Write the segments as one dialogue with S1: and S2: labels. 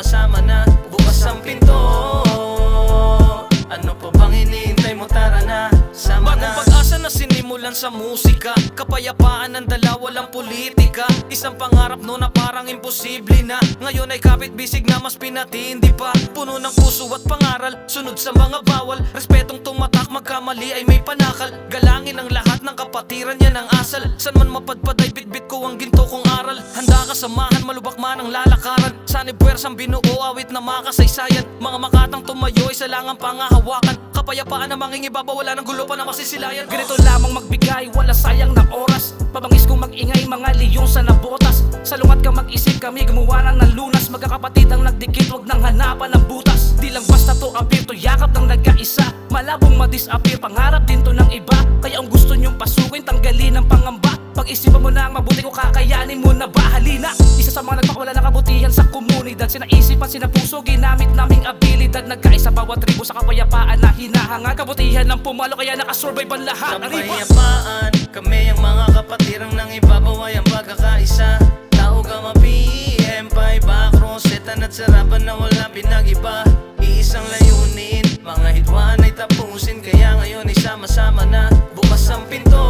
S1: sama-sama na. Bukas ang pinto, ano pa bang hinihintay mo? Tara na, sama na. Bagong pag-asa na sinimulan sa musika, kapayapaan ng dala, walang politika. Isang pangarap no na parang imposible na, ngayon ay kapit-bisig na mas pinatindi pa. Puno ng puso at pangaral, sunod sa mga bawal. Respetong tumatak, magkamali ay may panakal. Galangin ang lahat ng kapatiran, yan ang asal. San man mapadpad ay bitbit ko ang ginto kong aral. Handa ka samahan, malubak man ang lalakaran. Sanib puwersang binuo, awit na makasaysayan. Mga makatang tumayo, isa lang ang pangahawakan. Kapayapaan na mangingibabaw, wala ng gulo pa na masisilayan.
S2: Ganito lamang magbigay, wala sayang ng oras. Pabangis kong mag-ingay, mga liyong sa nabotas. Sa lungat ka mag-isip, kami gumawa ng lunas. Magkakapatid ang nagdikit, wag nang hanapan ng butas. Di lang basta to appear, to yakap ng nagkaisa. Malabong madisappear, pangarap din to ng iba. Kaya ang gusto nyong pasukin, tanggalin ang pangamba. Pag-isipan mo na ang mabuti ko, kakayanin mo na ba? Halina! Isa sa mga nagpakawala ng kabutihan sa komunidad. Sinaisipan, sinapuso, ginamit naming abilidad. Nagkaisa bawat tribo sa kapayapaan na hinahangad. Kabutihan ng pumalo, kaya nakasurvive ang lahat.
S1: Kapayapaan, kami ang mga kapatirang nang ibabaw ay ang pagkakaisa. Tao Gamapi, Empay, Bakro, Setan at Sarapan na wala pinag-iba. Iisang layunin, mga hitwaan ay tapusin. Kaya ngayon ay sama-sama na. Bukas ang pinto,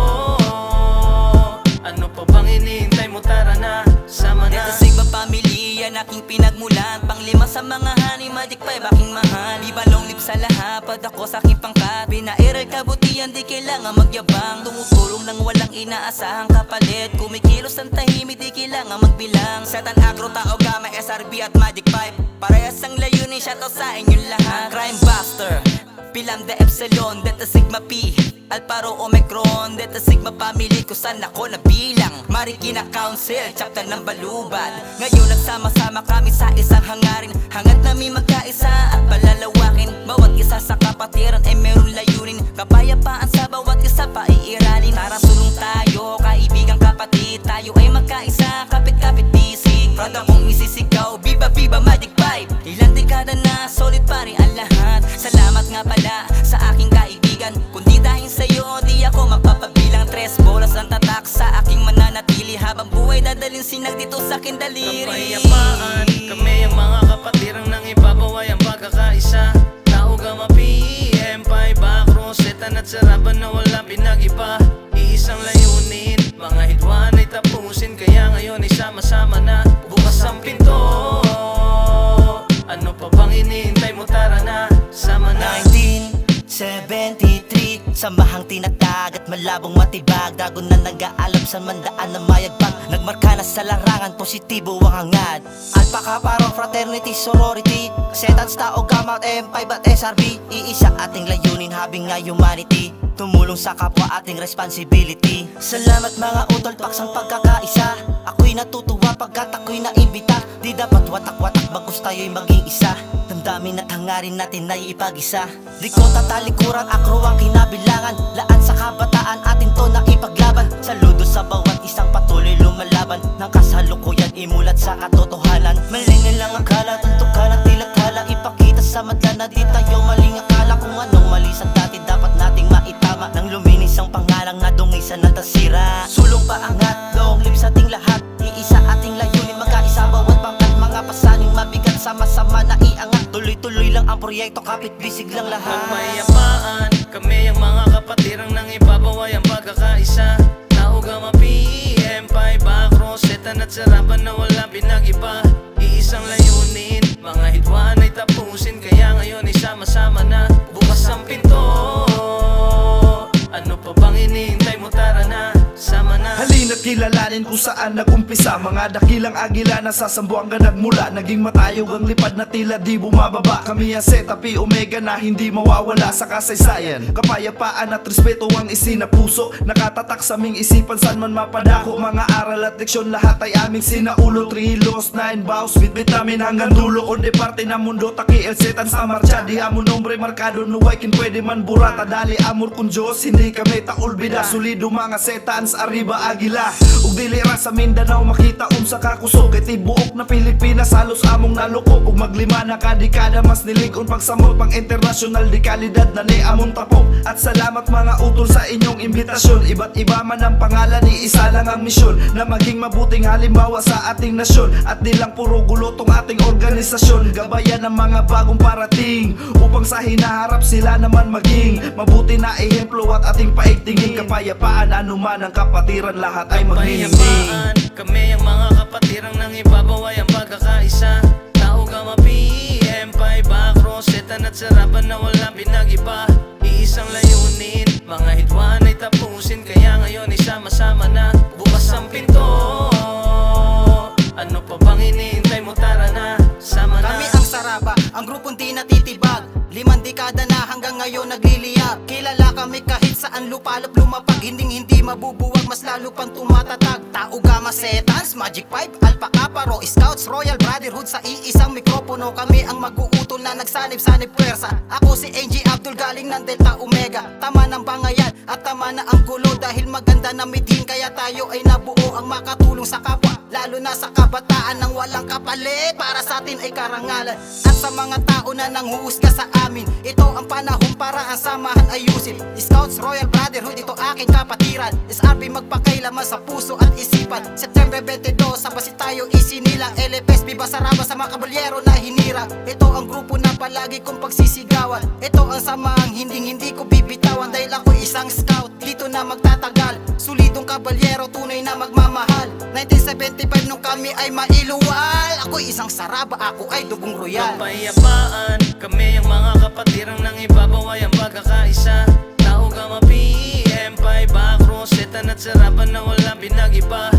S1: ano pa bang hinihintay mo? Tara na, sama na.
S3: Ito Sigma Family, yan aking pinagmulan. Panglima sa mga honey, Magic 5 aking mahal. Di ba long lip sa lahapad, ako sa aking pangkat. Pinairal kabutihan, di kailangan magyabang. Tumutulong nang walang inaasahang kapalit. Kumikilos ng tahimik, di kailangan magbilang. Setan, Agro, Tao, Gama, SRB at Magic 5. Parehas ang layunin, shoutout sa inyong lahat. Crime Buster, Pilam de Epsilon, Delta Sigma Pi, Alparo Omicron, Delta Sigma Family, kung saan ako nabilang. Marikina Council, chapter ng Balubad. Ngayon nagsama-sama kami sa isang hangarin. Hangad namin magkaisa at palalawakin. Bawat isa sa kapatiran ay merong layunin. Kapayapaan sa bawat isa pa iiralin. Tara sulong tayo, kaibigang kapatid. Tayo ay magkaisa, kapit-kapit bisig. Proud akong isisigaw, Viva Viva Magic 5. Ilang dekada na, solid pa rin ang lahat. Salamat nga pala sa aking kaibigan. Kundi dahil sa'yo, di ako mapapabilang. 3 bolas ang tatak sa aking mananatili. Habang buhay dadalhin sinag dito sa aking daliri.
S1: Kapayapaan, kami ang mga kapatirang nang ibabaw ay ang pagkakaisa. Tao Gamapi, Empay, Bakro, Setan at Sarapan na wala pinag-iba. Iisang layunin, mga hitwaan ay tapusin. Kaya ngayon ay sama-sama na. Bukas ang pinto, ano pa bang hinihintay mo? Tara na, sama na.
S3: 1973, samahang tinatag at malabong matibag. Dagon na nag-aalab sa mandaan na mayagbag. Nagmarka na sa larangan, positibo ang hangad. Alpha Kappa Rho Fraternity Sorority, Setans, Tao, Gamma at M5 at SRB. Iisa ating layunin, habing nga humanity. Tumulong sa kapwa ating responsibility. Salamat mga utol, paksang pagkakaisa. Ako'y natutuwa pagkat ako'y naimbita. Di dapat watak-watak, bagus tayo'y maging isa. Damdamin at hangarin natin ay ipag-isa. Di ko tatalikuran, akro ang kinabilangan. Laan sa kabataan, atin to na ipaglaban. Saludo sa bawat isang patuloy lumalaban. Ng kasalukuyan imulat sa katotohanan. Mali nilang akala, tuntok ka ng tilathala. Ipakita sa madla na di tayo maling akala. Kung anong mali sa dati dapat nating maitama. Nang luminis ang pangalang na dungisan ng tasira. Sulong paangat, long live sa ating lahat. Iisa ating layunin, magkaisa bawat pangkat. Mga pasaning mabigat, sama-sama na iangat. Tuloy-tuloy lang ang proyekto, kapit-bisig lang lahat.
S1: Kapayapaan, kami ang mga kapatirang nang ibabaw ay ang pagkakaisa. Tao Gamapi, Empay, Bakro, Setan at Sarapan na wala pinag-iba. Iisang layunin, mga hitwaan ay tapusin. Kaya ngayon ay sama-sama na. Bukas ang pinto, ano pa bang hinihintay mo? Tara na, sama na.
S4: Halina't kilalanin kung saan nag-umpisa. Mga dakilang agila na sasambuanga nagmula. Naging matayog ang lipad na tila di bumababa. Kami ang Zeta Pi Omega na hindi mawawala sa kasaysayan. Kapayapaan at respeto ang isinapuso. Nakatatak sa aming isipan saan man mapadako. Mga aral at leksyon lahat ay aming sinaulo. 3 hilos, 9 bows, bitbit namin hanggang dulo. Onde parte ng mundo, taki el Zetan sa marcha. Di amon nombre markado, nuway kin pwede man burata. Dali amor kun Diyos, hindi kami taulbida. Solido mga Zetans, arriba agila. Ug dili ra sa Mindanao makita sa kakusog. Kay tibuok na Pilipinas halos among nalukog. Ug maglima na kadekada mas nilig-on pagsamot pang internasyonal di kalidad na ni among tapok. At salamat mga utol sa inyong imbitasyon. Iba't iba man ang pangalan, ni isa lang ang misyon, na maging mabuting halimbawa sa ating nasyon. At di lang puro gulo tong ating organisasyon. Gabayan ng mga bagong parating upang sa hinaharap sila naman maging mabuti na ehemplo at ating paigtingin. Kapayapaan anuman ang kapatiran, lahat ay magniningning.
S1: Kapayapaan, kami ang mga kapatirang nang ibabaw ay ang pagkakaisa. Tao Gama PM, Paiba, Rosetan at Sarapan na walang pinag-iba. Iisang layunin, mga hitwaan ay tapusin. Kaya ngayon ay sama-sama na bukas ang pinto. Ano pa bang iniintay mo, tara na, sama na.
S5: Kami ang Saraba, ang grupong di natitibag. 5 dekada na hanggang ngayon nagliliyab. Kilala kami kahit saan lupalop lumapag. Hindi mabubuwag, mas lalo pang tumatatag. Tao Gama Setans, Magic 5, Alpha Kappa, Raw Scouts, Royal Brotherhood. Sa iisang mikropono kami ang mag-uutol na nagsanib-sanib pwersa. Ako si NG Abdul galing ng Delta Omega. Tama ng bangayan at tama na ang gulo. Dahil maganda na midhin kaya tayo ay nabuo ang makatulong sa kapwa. Lalo na sa kabataan ng walang kapalit, para sa atin ay karangalan. At sa mga tao na nanghuhusga sa amin, ito ang panahon para ang samahan ayusin. Scouts, Royal Brotherhood, ito aking kapatiran. SRP magpakailaman sa puso at isipan. September 22, sa basi tayo isinilang. LFS, Viva Saraba sa mga kabalyero na hinira. Ito ang grupo na palagi kong pagsisigawan. Ito ang samahang hindi ko bibitawan. Dahil ako isang scout, dito na magtatagal. Solidong kabalyero, tunay na magmamahal. 1975 nung kami ay mailuwal. Ako'y isang Saraba, ako ay dugong royal.
S1: Kapayapaan, kami ang mga kapatirang nang ibabaw ay ang pagkakaisa. Tao Gama PM, Paiba, Rosetan at Sarapan na walang pinag-iba.